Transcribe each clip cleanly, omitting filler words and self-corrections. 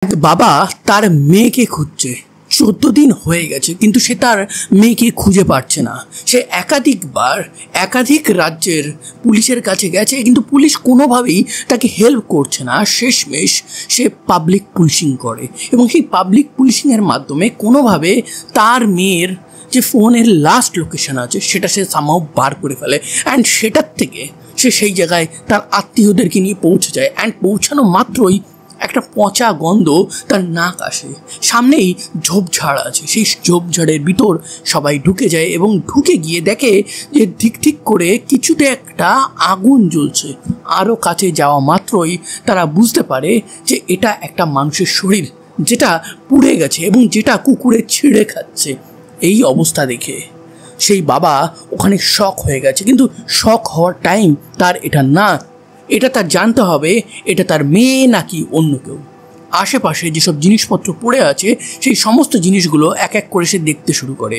বাবা তার মেয়েকে খুঁজছে। 14 দিন হয়ে গেছে, কিন্তু সে তার মেয়েকে খুঁজে পাচ্ছে না। সে একাধিকবার একাধিক রাজ্যের পুলিশের কাছে গেছে, কিন্তু পুলিশ কোনোভাবেই তাকে হেল্প করছে না। শেষমেশ সে পাবলিক পুলিশিং করে এবং সেই পাবলিক পুলিশিংয়ের মাধ্যমে কোনোভাবে তার মেয়ের যে ফোনের লাস্ট লোকেশন আছে সেটা সে সামহাও বার করে ফেলে। অ্যান্ড সেটার থেকে সে সেই জায়গায় তার আত্মীয়দেরকে নিয়ে পৌঁছে যায়। অ্যান্ড পৌঁছানো মাত্রই একটা পচা গন্ধ তার নাক আসে। সামনেই ঝোপঝাড় আছে, সেই ঝোপঝাড়ের ভিতর সবাই ঢুকে যায় এবং ঢুকে গিয়ে দেখে যে ঠিক ঠিক করে কিছুতে একটা আগুন জ্বলছে। আরও কাছে যাওয়া মাত্রই তারা বুঝতে পারে যে এটা একটা মানুষের শরীর, যেটা পুড়ে গেছে এবং যেটা কুকুরে ছিঁড়ে খাচ্ছে। এই অবস্থা দেখে সেই বাবা ওখানে শক হয়ে গেছে, কিন্তু শক হওয়ার টাইম তার এটা না। এটা তার জানতে হবে এটা তার মেয়ে নাকি অন্য কেউ। আশেপাশে যেসব জিনিসপত্র পড়ে আছে সেই সমস্ত জিনিসগুলো এক এক করে সে দেখতে শুরু করে।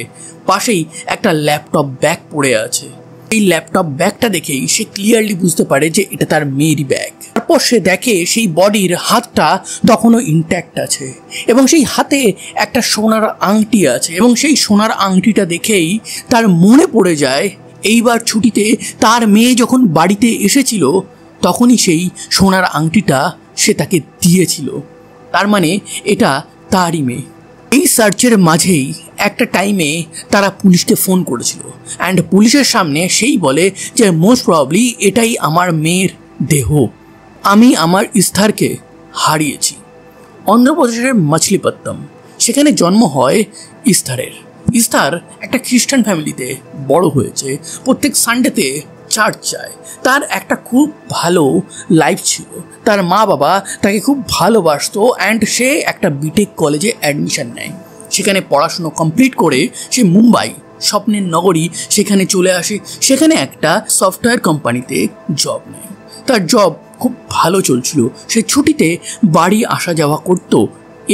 পাশেই একটা ল্যাপটপ ব্যাগ পড়ে আছে। এই ল্যাপটপ ব্যাগটা দেখেই সে ক্লিয়ারলি বুঝতে পারে যে এটা তার মেয়েরই ব্যাগ। তারপর সে দেখে সেই বডির হাতটা তখনও ইনট্যাক্ট আছে এবং সেই হাতে একটা সোনার আংটি আছে এবং সেই সোনার আংটিটা দেখেই তার মনে পড়ে যায় এইবার ছুটিতে তার মেয়ে যখন বাড়িতে এসেছিল তখনই সেই সোনার আংটিটা সে তাকে দিয়েছিল। তার মানে এটা তারই মেয়ে। এই সার্চের মাঝেই একটা টাইমে তারা পুলিশকে ফোন করেছিল অ্যান্ড পুলিশের সামনে সেই বলে যে মোস্ট প্রবাবলি এটাই আমার মেয়ের দেহ। আমি আমার ইস্তারকে হারিয়েছি। অন্ধ্রপ্রদেশের মাছলিপত্তম, সেখানে জন্ম হয় ইস্তারের। ইস্তার একটা খ্রিস্টান ফ্যামিলিতে বড় হয়েছে। প্রত্যেক সানডেতে চার্চ যায়। তার একটা খুব ভালো লাইফ ছিল। তার মা বাবা তাকে খুব ভালোবাসতো অ্যান্ড সে একটা বিটেক কলেজে অ্যাডমিশন নেয়। সেখানে পড়াশুনো কমপ্লিট করে সে মুম্বাই, স্বপ্নের নগরী, সেখানে চলে আসে। সেখানে একটা সফটওয়্যার কোম্পানিতে জব নেয়। তার জব খুব ভালো চলছিল। সে ছুটিতে বাড়ি আসা যাওয়া করতো।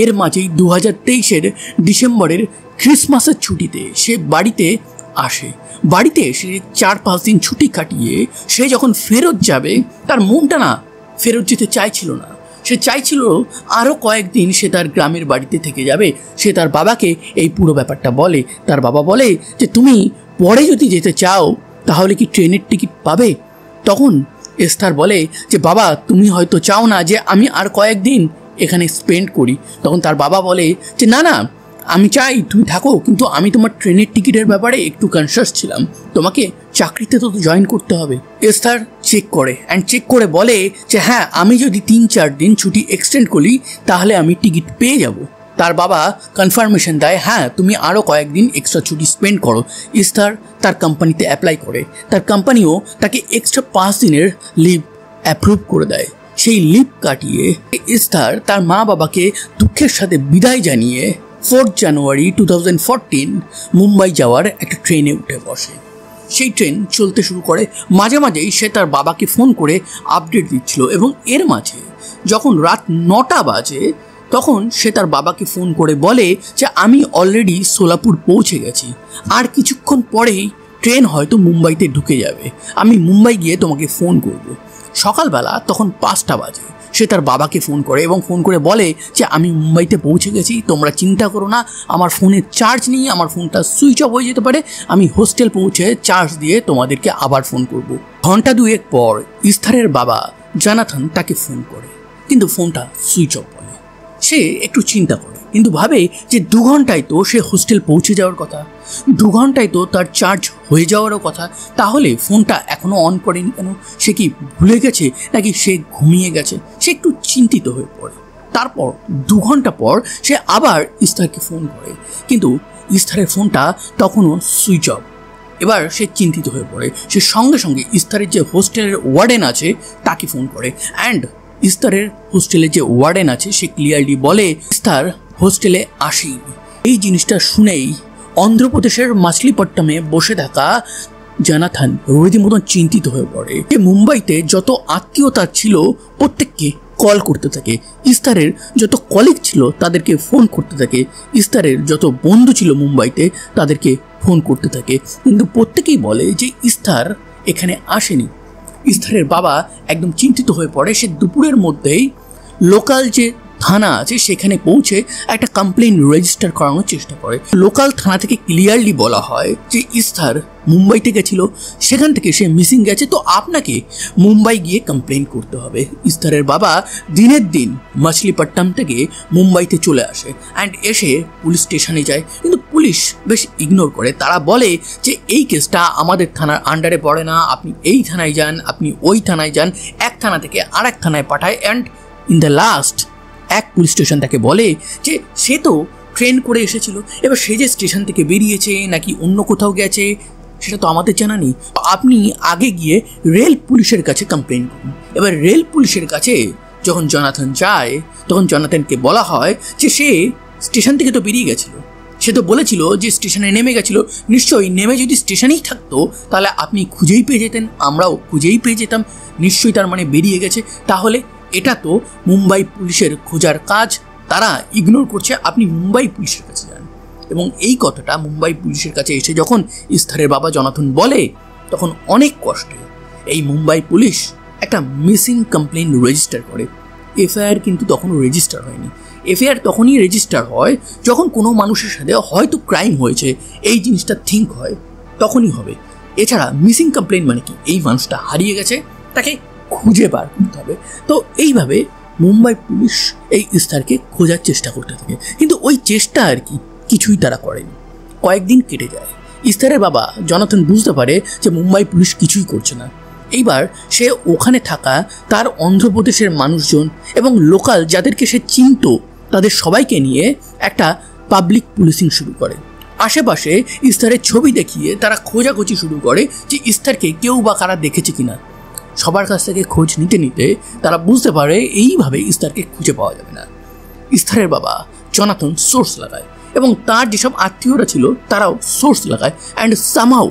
এর মাঝেই 2023-এর ডিসেম্বরের ক্রিসমাসের ছুটিতে সে বাড়িতে আসে। বাড়িতে এসে 4-5 দিন ছুটি কাটিয়ে সে যখন ফেরত যাবে, তার মনটা না ফেরত যেতে চাইছিল না। সে চাইছিল আরও কয়েকদিন সে তার গ্রামের বাড়িতে থেকে যাবে। সে তার বাবাকে এই পুরো ব্যাপারটা বলে। তার বাবা বলে যে তুমি পরে যদি যেতে চাও তাহলে কি ট্রেনের টিকিট পাবে? তখন এস্থার বলে যে বাবা তুমি হয়তো চাও না যে আমি আর কয়েকদিন এখানে স্পেন্ড করি। তখন তার বাবা বলে যে না না, আমি চাই তুমি থাকো, কিন্তু আমি তোমার ট্রেনের টিকিটের ব্যাপারে একটু কনসাস ছিলাম। তোমাকে চাকরিতে তো জয়েন করতে হবে। এস্থার চেক করে অ্যান্ড চেক করে বলে যে হ্যাঁ, আমি যদি 3-4 দিন ছুটি এক্সটেন্ড করি তাহলে আমি টিকিট পেয়ে যাব। তার বাবা কনফার্মেশন দেয় হ্যাঁ তুমি আরও কয়েকদিন এক্সট্রা ছুটি স্পেন্ড করো। এস্থার তার কোম্পানিতে অ্যাপ্লাই করে। তার কোম্পানিও তাকে এক্সট্রা 5 দিনের লিভ অ্যাপ্রুভ করে দেয়। সেই লিভ কাটিয়ে এস্থার তার মা বাবাকে দুঃখের সাথে বিদায় জানিয়ে 4 জানুয়ারি 2014 মুম্বাই যাওয়ার একটা ট্রেনে উঠে বসে। সেই ট্রেন চলতে শুরু করে। মাঝে মাঝেই সে তার বাবাকে ফোন করে আপডেট দিচ্ছিল এবং এর মাঝে যখন রাত 9টা বাজে তখন সে তার বাবাকে ফোন করে বলে যে আমি অলরেডি সোলাপুর পৌঁছে গেছি, আর কিছুক্ষণ পরেই ট্রেন হয়তো মুম্বাইতে ঢুকে যাবে, আমি মুম্বাই গিয়ে তোমাকে ফোন করব। সকালবেলা তখন 5টা বাজে। সে তার বাবাকে ফোন করে এবং ফোন করে বলে যে আমি মুম্বাইতে পৌঁছে গেছি, তোমরা চিন্তা করো না, আমার ফোনে চার্জ নেই, আমার ফোনটা সুইচ অফ হয়ে যেতে পারে, আমি হোস্টেল পৌঁছে চার্জ দিয়ে তোমাদেরকে আবার ফোন করব। ঘন্টা 2 পর ইস্তারের বাবা জনাথন তাকে ফোন করে, কিন্তু ফোনটা সুইচ অফ বলে। সে একটু চিন্তা করে, কিন্তু ভাবে যে 2 ঘন্টায় তো সে হোস্টেল পৌঁছে যাওয়ার কথা, 2 ঘন্টায় তো তার চার্জ হয়ে যাওয়ারও কথা, তাহলে ফোনটা এখনো অন করেনি কেন? সে কি ভুলে গেছে নাকি সে ঘুমিয়ে গেছে? সে একটু চিন্তিত হয়ে পড়ে। তারপর 2 ঘন্টা পর সে আবার ইস্তারকে ফোন করে, কিন্তু ইস্তারের ফোনটা তখনও সুইচ অফ। এবার সে চিন্তিত হয়ে পড়ে। সে সঙ্গে সঙ্গে ইস্তারের যে হোস্টেলের ওয়ার্ডেন আছে তাকে ফোন করে অ্যান্ড ইস্তারের হোস্টেলে যে ওয়ার্ডেন আছে সে ক্লিয়ারলি বলে ইস্তার হোস্টেলে আসেনি। এই জিনিসটা শুনেই অন্ধ্রপ্রদেশের মাছলিপট্টমে বসে থাকা জনাথন রীতিমতন চিন্তিত হয়ে পড়ে। যে মুম্বাইতে যত আত্মীয়তা ছিল প্রত্যেককে কল করতে থাকে, ইস্তারের যত কলিগ ছিল তাদেরকে ফোন করতে থাকে, ইস্তারের যত বন্ধু ছিল মুম্বাইতে তাদেরকে ফোন করতে থাকে, কিন্তু প্রত্যেকেই বলে যে ইস্তার এখানে আসেনি। ইস্তারের বাবা একদম চিন্তিত হয়ে পড়ে। সে দুপুরের মধ্যেই লোকাল যে থানা আছে সেখানে পৌঁছে একটা কমপ্লেন রেজিস্টার করানোর চেষ্টা করে। লোকাল থানা থেকে ক্লিয়ারলি বলা হয় যে ইস্তার মুম্বাইতে গেছিল, সেখান থেকে সে মিসিং গেছে, তো আপনাকে মুম্বাই গিয়ে কমপ্লেন করতে হবে। ইস্তারের বাবা দিনের দিন মাছলিপট্টম থেকে মুম্বাইতে চলে আসে অ্যান্ড এসে পুলিশ স্টেশনে যায়, কিন্তু পুলিশ বেশ ইগনোর করে। তারা বলে যে এই কেসটা আমাদের থানার আন্ডারে পড়ে না, আপনি এই থানায় যান, আপনি ওই থানায় যান, এক থানা থেকে আরেক থানায় পাঠায়। অ্যান্ড ইন দ্য লাস্ট এক পুলিশ স্টেশন তাকে বলে যে সে তো ট্রেন করে এসেছিল, এবার সে যে স্টেশন থেকে বেরিয়েছে নাকি অন্য কোথাও গেছে সেটা তো আমাদের জানা নেই, আপনি আগে গিয়ে রেল পুলিশের কাছে কমপ্লেন করুন। এবার রেল পুলিশের কাছে যখন জনাথন যায় তখন জনাথনকে বলা হয় যে সে স্টেশন থেকে তো বেরিয়ে গেছিল, সে তো বলেছিল যে স্টেশনে নেমে গেছিল, নিশ্চয়ই নেমে যদি স্টেশনেই থাকতো তাহলে আপনি খুঁজেই পেয়ে যেতেন, আমরাও খুঁজেই পেয়ে যেতাম, নিশ্চয়ই তার মানে বেরিয়ে গেছে। তাহলে এটা তো মুম্বাই পুলিশের খোঁজার কাজ, তারা ইগনোর করছে, আপনি মুম্বাই পুলিশের কাছে যান। এবং এই কথাটা মুম্বাই পুলিশের কাছে এসে যখন ইস্তারের বাবা জনাথন বলে তখন অনেক কষ্টে এই মুম্বাই পুলিশ একটা মিসিং কমপ্লেন রেজিস্টার করে। এফআইআর কিন্তু তখনও রেজিস্টার হয়নি। এফআইআর তখনই রেজিস্টার হয় যখন কোনো মানুষের সাথে হয়তো ক্রাইম হয়েছে, এই জিনিসটা থিঙ্ক হয়, তখনই হবে। এছাড়া মিসিং কমপ্লেন মানে কি, এই মানুষটা হারিয়ে গেছে, তাকে খুঁজে বার করতে হবে। তো এইভাবে মুম্বাই পুলিশ এই ইস্তারকে খোঁজার চেষ্টা করতে থাকে, কিন্তু ওই চেষ্টা আর কি কিছুই তারা করেনি। কয়েকদিন কেটে যায়, ইস্তারের বাবা জনাথন বুঝতে পারে যে মুম্বাই পুলিশ কিছুই করছে না। এইবার সে ওখানে থাকা তার অন্ধ্রপ্রদেশের মানুষজন এবং লোকাল যাদেরকে সে চিনত তাদের সবাইকে নিয়ে একটা পাবলিক পুলিশিং শুরু করে। আশেপাশে ইস্তারের ছবি দেখিয়ে তারা খোঁজাখুঁজি শুরু করে যে ইস্তারকে কেউ বা কারা দেখেছে কিনা। সবার কাছ থেকে খোঁজ নিতে নিতে তারা বুঝতে পারে এইভাবে ইস্তারকে খুঁজে পাওয়া যাবে না। ইস্তারের বাবা জনাথন সোর্স লাগায় এবং তার যেসব আত্মীয়রা ছিল তারাও সোর্স লাগায়, অ্যান্ড সামহাউ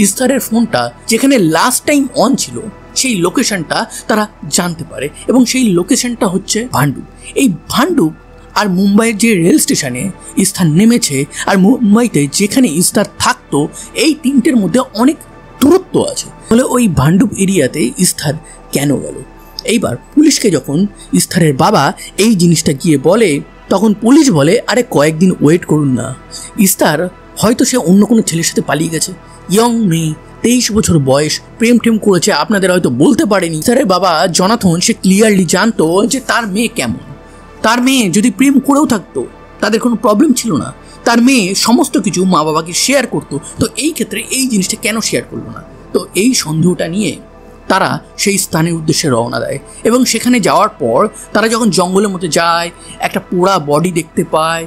ইস্তারের ফোনটা যেখানে লাস্ট টাইম অন ছিল সেই লোকেশনটা তারা জানতে পারে, এবং সেই লোকেশনটা হচ্ছে ভান্ডুপ। এই ভান্ডুপ আর মুম্বাইয়ের যে রেল স্টেশনে ইস্তার নেমেছে আর মুম্বাইতে যেখানে ইস্তার থাকতো, এই তিনটের মধ্যে অনেক দূরত্ব আছে। ফলে ওই ভান্ডুপ এরিয়াতে ইস্তার কেন গেল? এইবার পুলিশকে যখন ইস্তারের বাবা এই জিনিসটা গিয়ে বলে তখন পুলিশ বলে, আরে কয়েকদিন ওয়েট করুন না, ইস্তার হয়তো সে অন্য কোনো ছেলের সাথে পালিয়ে গেছে, ইয়ং মেয়ে, 23 বছর বয়স, প্রেম টেম করেছে, আপনাদের হয়তো বলতে পারেনি। ইস্তারের বাবা জনাথন সে ক্লিয়ারলি জানতো যে তার মেয়ে কেমন, তার মেয়ে যদি প্রেম করেও থাকতো তাদের কোনো প্রবলেম ছিল না, তার মেয়ে সমস্ত কিছু মা বাবাকে শেয়ার করতো, তো এই ক্ষেত্রে এই জিনিসটা কেন শেয়ার করলো না? তো এই সন্দেহটা নিয়ে তারা সেই স্থানের উদ্দেশ্যে রওনা দেয়, এবং সেখানে যাওয়ার পর তারা যখন জঙ্গলের মধ্যে যায়, একটা পোড়া বডি দেখতে পায়,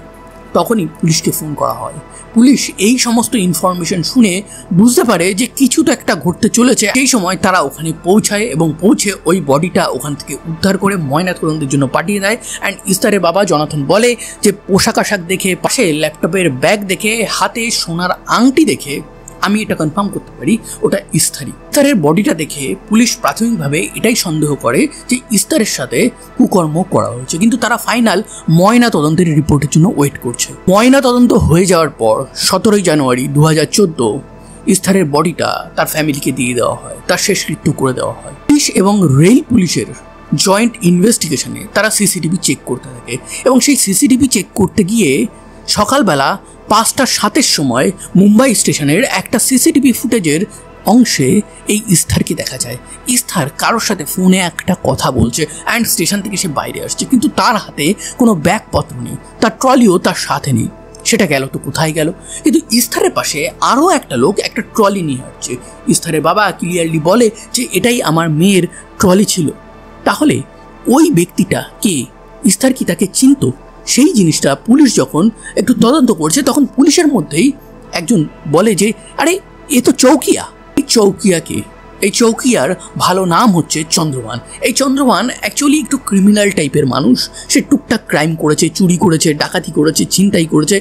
তখনই পুলিশকে ফোন করা হয়। পুলিশ এই সমস্ত ইনফরমেশন শুনে বুঝতে পারে যে কিছু তো একটা ঘটতে চলেছে। সেই সময় তারা ওখানে পৌঁছায় এবং পৌঁছে ওই বডিটা ওখান থেকে উদ্ধার করে ময়নাতদন্তের জন্য পাঠিয়ে দেয়। অ্যান্ড ইস্তারের বাবা জনাথন বলে যে পোশাক আশাক দেখে, পাশে ল্যাপটপের ব্যাগ দেখে, হাতে সোনার আংটি দেখে আমি এটা কনফার্ম করতে পারি ওটা ইস্তারই। ইস্তারের বডিটা দেখে পুলিশ প্রাথমিকভাবে এটাই সন্দেহ করে যে ইস্তারের সাথে কুকর্ম করা হয়েছে, কিন্তু তারা ফাইনাল ময়না তদন্তের রিপোর্টের জন্য ওয়েট করছে। ময়না তদন্ত হয়ে যাওয়ার পর 17 জানুয়ারি 2014 ইস্তারের বডিটা তার ফ্যামিলিকে দিয়ে দেওয়া হয়, তার শেষকৃত্য করে দেওয়া হয়। পুলিশ এবং রেল পুলিশের জয়েন্ট ইনভেস্টিগেশনে তারা সিসিটিভি চেক করতে থাকে, এবং সেই সিসিটিভি চেক করতে গিয়ে সকালবেলা 5:07 সময় মুম্বাই স্টেশনের একটা সিসিটিভি ফুটেজের অংশে এই ইস্তারকে দেখা যায়। ইস্তার কারোর সাথে ফোনে একটা কথা বলছে, অ্যান্ড স্টেশন থেকে সে বাইরে আসছে, কিন্তু তার হাতে কোনো ব্যাগপত্র নেই, তার ট্রলিও তার সাথে নেই। সেটা গেল তো কোথায় গেল? কিন্তু ইস্তারের পাশে আরও একটা লোক একটা ট্রলি নিয়ে আসছে। ইস্তারের বাবা ক্লিয়ারলি বলে যে এটাই আমার মেয়ের ট্রলি ছিল। তাহলে ওই ব্যক্তিটা কে? ইস্তার কি তাকে চিনত? সেই জিনিসটা পুলিশ যখন একটু তদন্ত করছে তখন পুলিশের মধ্যেই একজন বলে যে আরে এ তো চৌকিয়া। এই চৌকিয়াকে, এই চৌকিয়ার ভালো নাম হচ্ছে চন্দ্রভান। এই চন্দ্রভান অ্যাকচুয়ালি একটু ক্রিমিনাল টাইপের মানুষ, সে টুকটাক ক্রাইম করেছে, চুরি করেছে, ডাকাতি করেছে, ছিনতাই করেছে,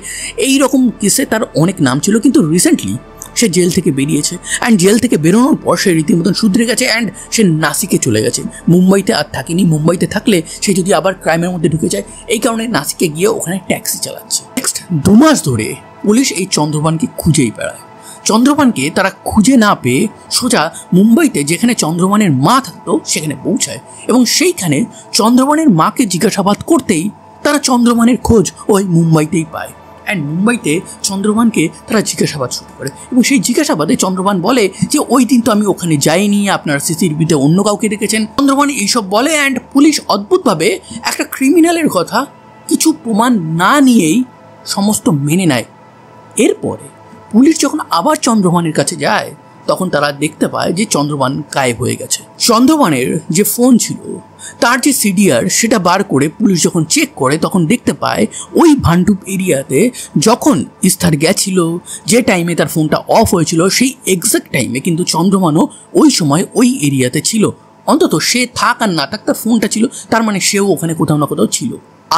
এই রকম কেসে তার অনেক নাম ছিল। কিন্তু রিসেন্টলি সে জেল থেকে বেরিয়েছে, অ্যান্ড জেল থেকে বেরোনোর পর সে রীতিমতন শুধরে গেছে, অ্যান্ড সে নাসিকে চলে গেছে। মুম্বাইতে আর থাকেনি। মুম্বাইতে থাকলে সে যদি আবার ক্রাইমের মধ্যে ঢুকে যায়, এই কারণে নাসিকে গিয়ে ওখানে ট্যাক্সি চালাচ্ছে। নেক্সট 2 মাস ধরে পুলিশ এই চন্দ্রভানকে খুঁজেই বেড়ায়। চন্দ্রভানকে তারা খুঁজে না পেয়ে সোজা মুম্বাইতে যেখানে চন্দ্রভানের মা থাকতো সেখানে পৌঁছায় এবং সেইখানে চন্দ্রভানের মাকে জিজ্ঞাসাবাদ করতেই তারা চন্দ্রভানের খোঁজ ওই মুম্বাইতেই পায়। অ্যান্ড মুম্বাইতে চন্দ্রভানকে তারা জিজ্ঞাসাবাদ শুরু করে এবং সেই জিজ্ঞাসাবাদে চন্দ্রভান বলে যে ওই দিন তো আমি ওখানে যাইনি, আপনার সিসিটিভিতে অন্য কাউকে রেখেছেন। চন্দ্রভান এইসব বলে অ্যান্ড পুলিশ অদ্ভুতভাবে একটা ক্রিমিনালের কথা কিছু প্রমাণ না নিয়েই সমস্ত মেনে নেয়। এরপরে পুলিশ যখন আবার চন্দ্রভানের কাছে যায় তখন তারা দেখতে পায় যে চন্দ্রভান গায়েব হয়ে গেছে। চন্দ্রভানের যে ফোন ছিল তার যে সিডিআর সেটা বার করে পুলিশ যখন চেক করে তখন দেখতে পায় ওই ভান্ডুপ এরিয়াতে যখন ইস্তার গেছিল, যে টাইমে তার ফোনটা অফ হয়েছিল সেই এক্সাক্ট টাইমে কিন্তু চন্দ্রভানও ওই সময় ওই এরিয়াতে ছিল। অন্তত সে থাক আর না থাক তার ফোনটা ছিল, তার মানে সেও ওখানে কোথাও না কোথাও ছিল।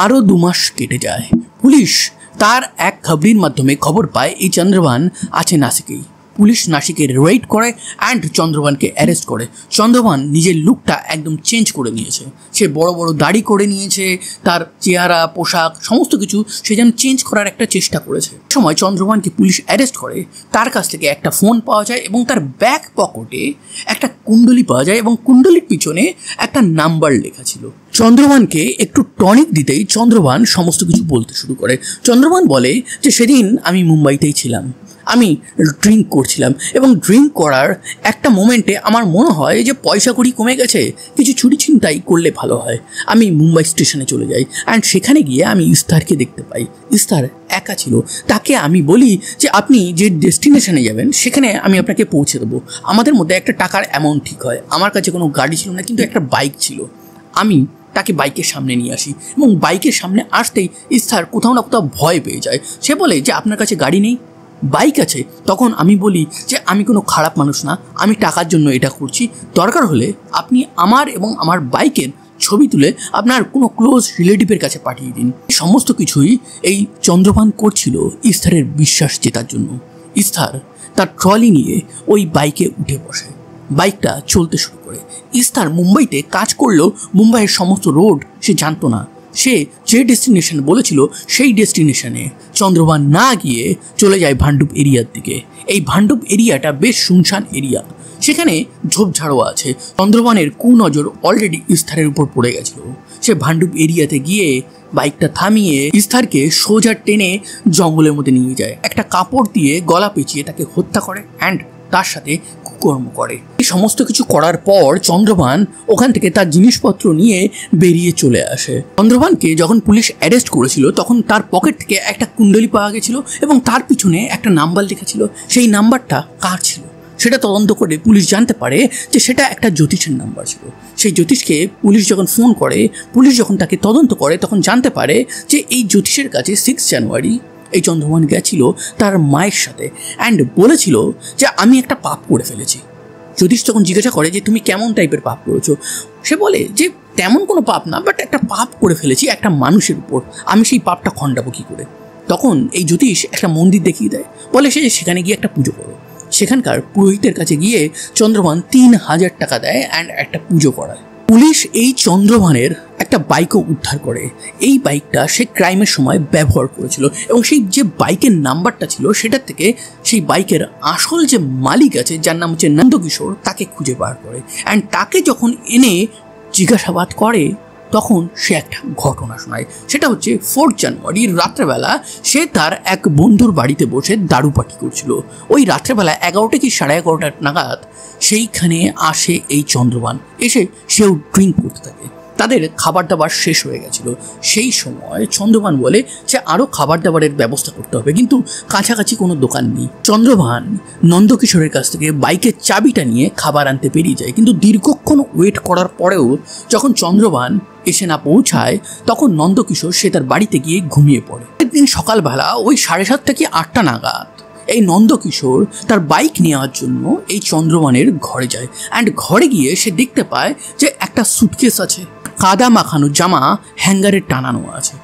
আরও 2 মাস কেটে যায়। পুলিশ তার এক খবরের মাধ্যমে খবর পায় এই চন্দ্রভান আছে নাসিকেই। পুলিশ নাসিকে রেড করে অ্যান্ড চন্দ্রভানকে অ্যারেস্ট করে। চন্দ্রভান নিজের লুকটা একদম চেঞ্জ করে নিয়েছে, সে বড় বড় দাড়ি করে নিয়েছে, তার চেহারা পোশাক সমস্ত কিছু সে যেন চেঞ্জ করার একটা চেষ্টা করেছে। সময় চন্দ্রভানকে পুলিশ অ্যারেস্ট করে, তার কাছ থেকে একটা ফোন পাওয়া যায় এবং তার ব্যাক পকেটে একটা কুণ্ডলি পাওয়া যায় এবং কুণ্ডলির পিছনে একটা নাম্বার লেখা ছিল। চন্দ্রভানকে একটু টনিক দিতেই চন্দ্রভান সমস্ত কিছু বলতে শুরু করে। চন্দ্রভান বলে যে সেদিন আমি মুম্বাইতেই ছিলাম, আমি ড্রিঙ্ক করছিলাম এবং ড্রিঙ্ক করার একটা মোমেন্টে আমার মনে হয় যে পয়সা কড়ি কমে গেছে, কিছু চুরি ছিনতাই করলে ভালো হয়। আমি মুম্বাই স্টেশনে চলে যাই অ্যান্ড সেখানে গিয়ে আমি ইস্তারকে দেখতে পাই। ইস্তার একা ছিল। তাকে আমি বলি যে আপনি যে ডেস্টিনেশনে যাবেন সেখানে আমি আপনাকে পৌঁছে দেবো, আমাদের মধ্যে একটা টাকার অ্যামাউন্ট ঠিক হয়। আমার কাছে কোনো গাড়ি ছিল না কিন্তু একটা বাইক ছিল। আমি তাকে বাইকের সামনে নিয়ে আসি এবং বাইকের সামনে আসতেই ইস্তার কোথাও না কোথাও ভয় পেয়ে যায়। সে বলে যে আপনার কাছে গাড়ি নেই, বাইক আছে। তখন আমি বলি যে আমি কোনো খারাপ মানুষ না, আমি টাকার জন্য এটা করছি, দরকার হলে আপনি আমার এবং আমার বাইকের ছবি তুলে আপনার কোনো ক্লোজ রিলেটিভের কাছে পাঠিয়ে দিন। সমস্ত কিছুই এই চন্দ্রভান করছিল ইস্তারের বিশ্বাস জেতার জন্য। ইস্তার তার ট্রলি নিয়ে ওই বাইকে উঠে বসে, বাইকটা চলতে শুরু করে। ইস্তার মুম্বাইতে কাজ করলেও মুম্বাইয়ের সমস্ত রোড সে জানতো না। সে যে ডেস্টিনেশন বলেছিল সেই ডেস্টিনেশনে চন্দ্রভান না গিয়ে চলে যায় ভান্ডুপ এরিয়ার দিকে। এই ভান্ডুপ এরিয়াটা বেশ শুনশান এরিয়া, সেখানে ঝোপঝাড়ও আছে। চন্দ্রভানের কুনজর অলরেডি ইস্তারের উপর পড়ে গেছিল। সে ভান্ডুপ এরিয়াতে গিয়ে বাইকটা থামিয়ে ইস্তারকে সোজা টেনে জঙ্গলের মধ্যে নিয়ে যায়, একটা কাপড় দিয়ে গলা পেঁচিয়ে তাকে হত্যা করে অ্যান্ড তার সাথে কুকর্ম করে। এই সমস্ত কিছু করার পর চন্দ্রভান ওখান থেকে তার জিনিসপত্র নিয়ে বেরিয়ে চলে আসে। চন্দ্রভানকে যখন পুলিশ অ্যারেস্ট করেছিল তখন তার পকেট থেকে একটা কুণ্ডলি পাওয়া গেছিল এবং তার পিছনে একটা নাম্বার লেখা ছিল। সেই নাম্বারটা কার ছিল সেটা তদন্ত করে পুলিশ জানতে পারে যে সেটা একটা জ্যোতিষের নাম্বার ছিল। সেই জ্যোতিষকে পুলিশ যখন ফোন করে, পুলিশ যখন তাকে তদন্ত করে তখন জানতে পারে যে এই জ্যোতিষের কাছে 6 জানুয়ারি এই চন্দ্রভান গেছিল তার মায়ের সাথে অ্যান্ড বলেছিল যে আমি একটা পাপ করে ফেলেছি। জ্যোতিষ তখন জিজ্ঞাসা করে যে তুমি কেমন টাইপের পাপ করেছো? সে বলে যে তেমন কোনো পাপ না, বাট একটা পাপ করে ফেলেছি একটা মানুষের উপর, আমি সেই পাপটা খণ্ডাবো কী করে? তখন এই জ্যোতিষ একটা মন্দির দেখিয়ে দেয়, বলে সে সেখানে গিয়ে একটা পুজো করো। সেখানকার পুরোহিতের কাছে গিয়ে চন্দ্রভান 3000 টাকা দেয় অ্যান্ড একটা পুজো করায়। পুলিশ এই চন্দ্রভানের একটা বাইকও উদ্ধার করে। এই বাইকটা সে ক্রাইমের সময় ব্যবহার করেছিল এবং সেই যে বাইকের নাম্বারটা ছিল সেটার থেকে সেই বাইকের আসল যে মালিক আছে যার নাম হচ্ছে নন্দকিশোর তাকে খুঁজে বার করে অ্যান্ড তাকে যখন এনে জিজ্ঞাসাবাদ করে তখন সে একটা ঘটনা শোনায়। সেটা হচ্ছে 4 জানুয়ারি রাত্রেবেলা সে তার এক বন্ধুর বাড়িতে বসে দারু পার্টি করছিল। ওই রাত্রেবেলা 11টা কি 11:30 নাগাদ সেইখানে আসে এই চন্দ্রভান। এসে সেও ড্রিঙ্ক করতে থাকে। তাদের খাবার দাবার শেষ হয়ে গেছিল। সেই সময় চন্দ্রভান বলে যে আরও খাবার দাবারের ব্যবস্থা করতে হবে, কিন্তু কাছাকাছি কোনো দোকান নেই। চন্দ্রভান নন্দকিশোরের কাছ থেকে বাইকের চাবিটা নিয়ে খাবার আনতে বেরিয়ে যায়, কিন্তু দীর্ঘক্ষণ ওয়েট করার পরেও যখন চন্দ্রভান এসে না পৌঁছায় তখন নন্দকিশোর সে তার বাড়িতে গিয়ে ঘুমিয়ে পড়ে। একদিন সকালবেলা ওই 7:30 থেকে 8টা নাগাদ এই নন্দকিশোর তার বাইক নেওয়ার জন্য এই চন্দ্রভানের ঘরে যায় অ্যান্ড ঘরে গিয়ে সে দেখতে পায় যে একটা সুটকেস আছে, কাদা মাখানো জামা হ্যাঙ্গারে টানানো আছে।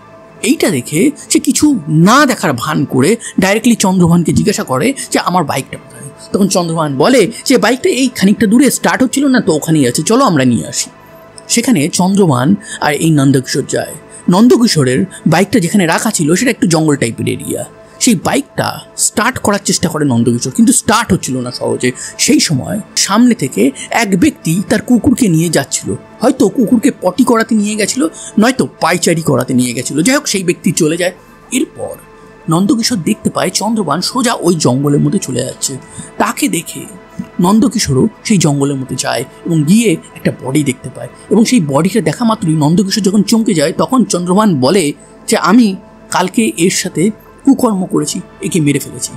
এইটা দেখে সে কিছু না দেখার ভান করে ডাইরেক্টলি চন্দ্রভানকে জিজ্ঞাসা করে যে আমার বাইকটা কোথায়? তখন চন্দ্রভান বলে যে বাইকটা এই খানিকটা দূরে স্টার্ট হচ্ছিল না তো ওখানেই আছে, চলো আমরা নিয়ে আসি। সেখানে চন্দ্রভান আর এই নন্দকিশোর যায়। নন্দকিশোরের বাইকটা যেখানে রাখা ছিল সেটা একটু জঙ্গল টাইপের এরিয়া। সেই বাইকটা স্টার্ট করার চেষ্টা করে নন্দকিশোর, কিন্তু স্টার্ট হচ্ছিল না সহজে। সেই সময় সামনে থেকে এক ব্যক্তি তার কুকুরকে নিয়ে যাচ্ছিল, হয়তো কুকুরকে পটি করাতে নিয়ে গেছিল, নয়তো পায়চারি করাতে নিয়ে গেছিল। যাই হোক, সেই ব্যক্তি চলে যায়। এরপর নন্দকিশোর দেখতে পায় চন্দ্রভান সোজা ওই জঙ্গলের মধ্যে চলে যাচ্ছে। তাকে দেখে নন্দকিশোরও সেই জঙ্গলের মধ্যে যায় এবং গিয়ে একটা বডি দেখতে পায়, এবং সেই বডিটা দেখা মাত্রই নন্দকিশোর যখন চমকে যায়, তখন চন্দ্রভান বলে যে আমি কালকে এর সাথে কুকর্ম করেছি, একে মেরে ফেলেছি,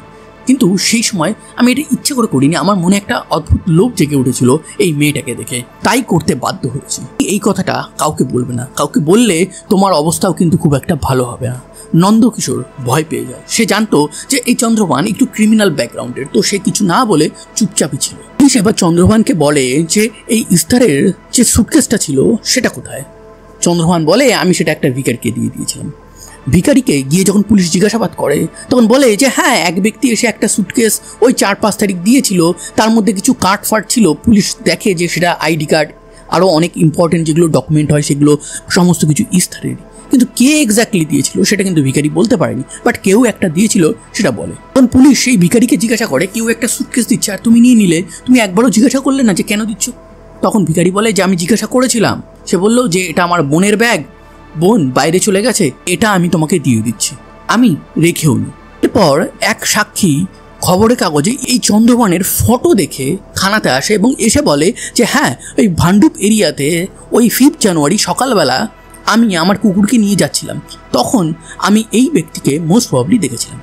কিন্তু সেই সময় আমি এটা ইচ্ছে করে করিনি, আমার মনে একটা অদ্ভুত লোভ জেগে উঠেছিল এই মেয়েটাকে দেখে, তাই করতে বাধ্য হয়েছি। এই কথাটা কাউকে বলবে না, কাউকে বললে তোমার অবস্থাও কিন্তু খুব একটা ভালো হবে না। নন্দকিশোর ভয় পেয়ে যায়। সে জানতো যে এই চন্দ্রভান একটু ক্রিমিনাল ব্যাকগ্রাউন্ডের, তো সে কিছু না বলে চুপচাপই ছিল। পুলিশ এবার চন্দ্রভানকে বলে যে এই ইস্তারের যে সুটকেসটা ছিল সেটা কোথায়। চন্দ্রভান বলে আমি সেটা একটা ভিখারিকে দিয়ে দিয়েছিলাম। ভিখারিকে গিয়ে যখন পুলিশ জিজ্ঞাসাবাদ করে তখন বলে যে হ্যাঁ, এক ব্যক্তি এসে একটা সুটকেস ওই 4-5 তারিখ দিয়েছিল, তার মধ্যে কিছু কার্ড ফার্ট ছিল। পুলিশ দেখে যে সেটা আইডি কার্ড, আরও অনেক ইম্পর্টেন্ট যেগুলো ডকুমেন্ট হয় সেগুলো সমস্ত কিছু ইস্তারের, কিন্তু কে এক্স্যাক্টলি দিয়েছিল সেটা কিন্তু ভিখারি বলতে পারেনি, বাট কেউ একটা দিয়েছিল সেটা বলে। তখন পুলিশ সেই ভিখারিকে জিজ্ঞাসা করে কেউ একটা সুটকেস দিচ্ছে আর তুমি নিয়ে নিলে, তুমি একবারও জিজ্ঞাসা করলে না যে কেন দিচ্ছ? তখন ভিখারি বলে যে আমি জিজ্ঞাসা করেছিলাম, সে বলল যে এটা আমার বোনের ব্যাগ, বোন বাইরে চলে গেছে, এটা আমি তোমাকে দিয়ে দিচ্ছি, আমি রেখেও নি। এরপর এক সাক্ষী খবরের কাগজে এই চন্দ্রভানের ফটো দেখে থানাতে আসে এবং এসে বলে যে হ্যাঁ, ওই ভান্ডুপ এরিয়াতে ওই 5 জানুয়ারি সকালবেলা আমি আমার কুকুরকে নিয়ে যাচ্ছিলাম, তখন আমি এই ব্যক্তিকে মোস্ট প্রবাবলি দেখেছিলাম।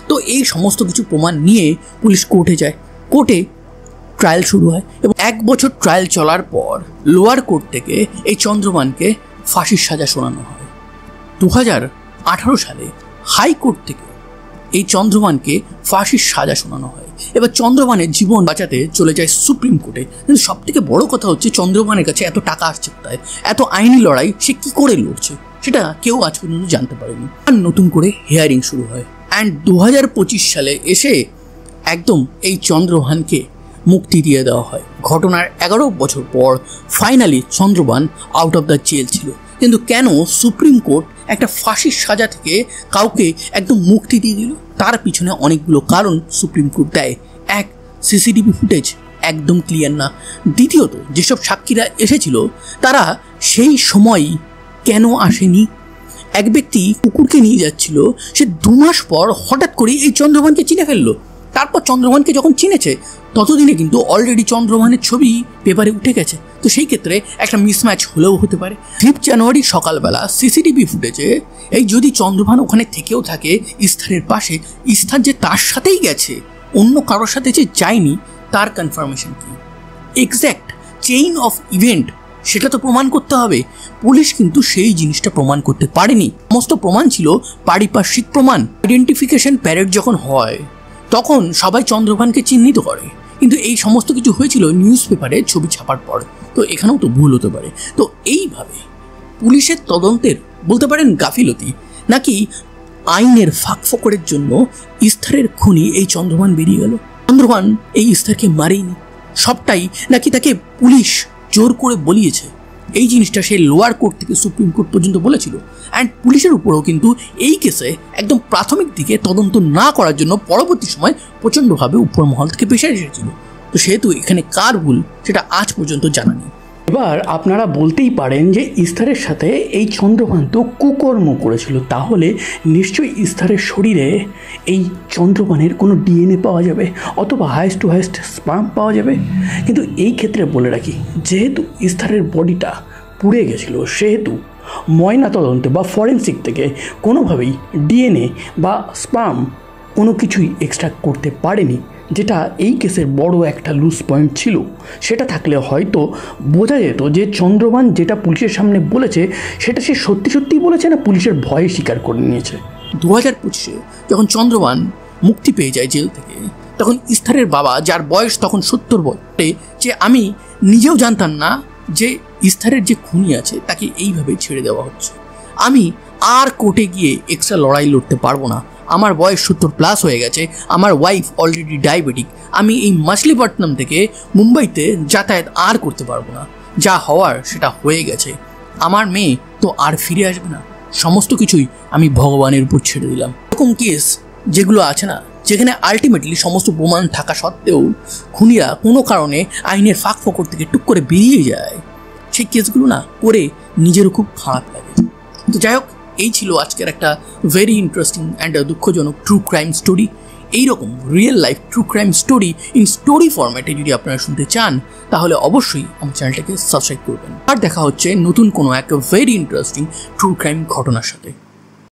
তো এই সমস্ত কিছু প্রমাণ নিয়ে পুলিশ কোর্টে যায়। কোর্টে ট্রায়াল শুরু হয় এবং 1 বছর ট্রায়াল চলার পর লোয়ার কোর্ট থেকে এই চন্দ্রভানকে ফাঁসির সাজা শোনানো হয়। 2018 সালে হাইকোর্ট থেকে এই চন্দ্রভানকে ফাঁসির সাজা শোনানো হয়। এবার চন্দ্রভানের জীবন বাঁচাতে চলে যায় সুপ্রিম কোর্টে। কিন্তু সব থেকে বড় কথা হচ্ছে চন্দ্রভানের কাছে এত টাকা আসছে কোথায়, এত আইনি লড়াই সে কি করে লড়ছে সেটা কেউ আজ পর্যন্ত জানতে পারেনি। আর নতুন করে হিয়ারিং শুরু হয় অ্যান্ড 2025 সালে এসে একদম এই চন্দ্রভানকে মুক্তি দিয়ে দেওয়া হয়। ঘটনার 11 বছর পর finally Chandrabhan out of the jail ছিল। কিন্তু কেন সুপ্রিম কোর্ট একটা ফাঁসির সাজা থেকে কাউকে একদম মুক্তি দিয়ে দিল, তার পিছনে অনেকগুলো কারণ সুপ্রিম কোর্ট দেয়। এক, সিসিটিভি ফুটেজ একদম ক্লিয়ার না। দ্বিতীয়ত, যেসব সাক্ষীরা এসেছিল তারা সেই সময় কেন আসেনি। এক ব্যক্তি কুকুরকে নিয়ে যাচ্ছিল, সে 2 মাস পর হঠাৎ করে এই চন্দ্রভানকে চিনে ফেললো। তারপর চন্দ্রভানকে যখন চিনেছে ততদিনে কিন্তু অলরেডি চন্দ্রভানের ছবি পেপারে উঠে গেছে। তো সেই ক্ষেত্রে একটা মিসম্যাচ হলেও হতে পারে। 5 জানুয়ারি সকালবেলা সিসিটিভি ফুটেজে এই যদি চন্দ্রভান ওখানে থেকেও থাকে ইস্তারের পাশে, ইস্তার যে তার সাথেই গেছে, অন্য কারোর সাথে যে যায়নি, তার কনফার্মেশন কি? এক্স্যাক্ট চেইন অফ ইভেন্ট সেটা তো প্রমাণ করতে হবে। পুলিশ কিন্তু সেই জিনিসটা প্রমাণ করতে পারেনি। সমস্ত প্রমাণ ছিল পারিপার্শ্বিক প্রমাণ। আইডেন্টিফিকেশন প্যারেড যখন হয় তখন সবাই চন্দ্রভানকে চিহ্নিত করে, কিন্তু এই সমস্ত কিছু হয়েছিল নিউজ পেপারে ছবি ছাপার পর। তো এখানেও তো ভুল হতে পারে। তো এইভাবে পুলিশের তদন্তের বলতে পারেন গাফিলতি, নাকি আইনের ফাঁকফোকরের জন্য ইস্তারের খুনি এই চন্দ্রভান বেরিয়ে গেল। চন্দ্রভান এই ইস্তারকে মারেইনি, সবটাই নাকি তাকে পুলিশ জোর করে বলিয়েছে। এই জিনিসটা সে লোয়ার কোর্ট থেকে সুপ্রিম কোর্ট পর্যন্ত বলেছিল। অ্যান্ড পুলিশের উপরেও কিন্তু এই কেসে একদম প্রাথমিক দিকে তদন্ত না করার জন্য পরবর্তী সময় প্রচণ্ডভাবে উপর মহল থেকে প্রেশার এসেছিল। তো সেহেতু এখানে কার ভুল সেটা আজ পর্যন্ত জানা নেই। এবার আপনারা বলতেই পারেন যে ইস্তারের সাথে এই চন্দ্রভান তো কুকর্ম করেছিল, তাহলে নিশ্চয়ই ইস্তারের শরীরে এই চন্দ্রভানের কোনো ডিএনএ পাওয়া যাবে অথবা হাইস্ট টু হাইস্ট স্পার্ম পাওয়া যাবে। কিন্তু এই ক্ষেত্রে বলে রাখি, যেহেতু ইস্তারের বডিটা পুড়ে গেছিলো, সেহেতু ময়নাতদন্তে বা ফরেন্সিক থেকে কোনোভাবেই ডিএনএ বা স্পার্ম কোনো কিছুই এক্সট্রাক্ট করতে পারেনি, যেটা এই কেসের বড় একটা লুজ পয়েন্ট ছিল। সেটা থাকলে হয়তো বোঝা যেত যে চন্দ্রভান যেটা পুলিশের সামনে বলেছে সেটা সে সত্যি সত্যিই বলেছে না পুলিশের ভয়ে স্বীকার করে নিয়েছে। 2025-এ যখন চন্দ্রভান মুক্তি পেয়ে যায় জেল থেকে, তখন ইস্তারের বাবা, যার বয়স তখন 70 বছরে, যে আমি নিজেও জানতাম না যে ইস্তারের যে খুনি আছে তাকে এইভাবে ছেড়ে দেওয়া হচ্ছে। আমি আর কোর্টে গিয়ে এক্সট্রা লড়াই লড়তে পারবো না, আমার বয়স 70+ হয়ে গেছে, আমার ওয়াইফ অলরেডি ডায়াবেটিক, আমি এই মাছলিপট্টনম থেকে মুম্বাইতে যাতায়াত আর করতে পারবো না, যা হওয়ার সেটা হয়ে গেছে, আমার মেয়ে তো আর ফিরে আসবে না, সমস্ত কিছুই আমি ভগবানের উপর ছেড়ে দিলাম। এরকম কেস যেগুলো আছে না, যেখানে আলটিমেটলি সমস্ত প্রমাণ থাকা সত্ত্বেও খুনিরা কোনো কারণে আইনের ফাঁক ফোকর থেকে টুক করে বেরিয়ে যায়, সেই কেসগুলো না করে নিজেরও খুব খারাপ লাগে। তো যাই হোক, এই ছিল আজকের একটা ভেরি ইন্টারেস্টিং অ্যান্ড দুঃখজনক ট্রু ক্রাইম স্টোরি। এইরকম real life true crime story in story ফরম্যাটে যদি আপনারা শুনতে চান তাহলে অবশ্যই আমার চ্যানেলটাকে সাবস্ক্রাইব করবেন। আর দেখা হচ্ছে নতুন কোনো এক ভেরি ইন্টারেস্টিং ট্রু ক্রাইম ঘটনার সাথে।